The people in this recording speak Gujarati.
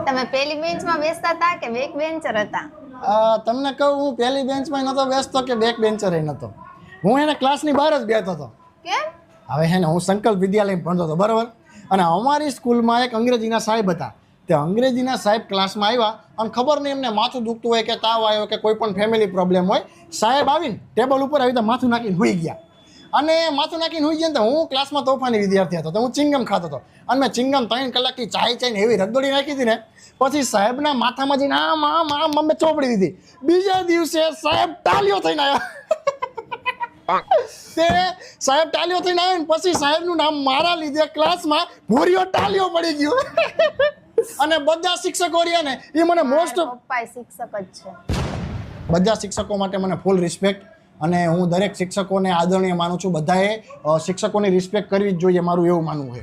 તમે પહેલી બેન્ચમાં બેસતા હતા કે બેક બેન્ચર હતા? તમને કહું, હું પહેલી બેન્ચમાં નહોતો બેસતો કે બેક બેન્ચર નહોતો. હું એને ક્લાસની બહાર જ બેઠતો હતો. કેમ? હવે હે ને હું સંકલ્પ વિદ્યાલયમાં ભણતો હતો, બરાબર. અને અમારી સ્કૂલમાં એક અંગ્રેજીના સાહેબ હતા. તે અંગ્રેજીના સાહેબ ક્લાસમાં આવ્યા અને ખબર નહીં એમને માથું દુખતું હોય કે તાવ આવ્યો કે કોઈ પણ ફેમિલી પ્રોબ્લેમ હોય, સાહેબ આવીને ટેબલ ઉપર આવી તો માથું નાખીને સૂઈ ગયા. અને માથું નાખીને સૂઈ ગયા તો હું ક્લાસમાં તોફાની વિદ્યાર્થી હતો, તો હું ચિંગમ ખાતો હતો. અને મેં ચિંગમ 3 કલાકથી ચાઈને એવી રગદોડી નાખી હતી ને, પછી સાહેબના માથામાં જઈને આમ આમ આમ મેં ચોપડી દીધી. બીજા દિવસે સાહેબ ટાલીઓ થઈને આવ્યા. તે સાહેબ ટાલીઓ થઈને આવ્યા ને પછી સાહેબનું નામ મારા લીધે ક્લાસમાં ભૂરીઓ ટાલીઓ પડી ગયું. અને બધા શિક્ષકો રહ્યા ને એ મને મોસ્ટ પપ્પા શિક્ષક જ છે. બધા શિક્ષકો માટે મને ફૂલ રિસ્પેક્ટ. અને હું દરેક શિક્ષકોને આદરણીય માનું છું. બધાએ શિક્ષકોની રિસ્પેક્ટ કરવી જ જોઈએ, મારું એવું માનવું છે.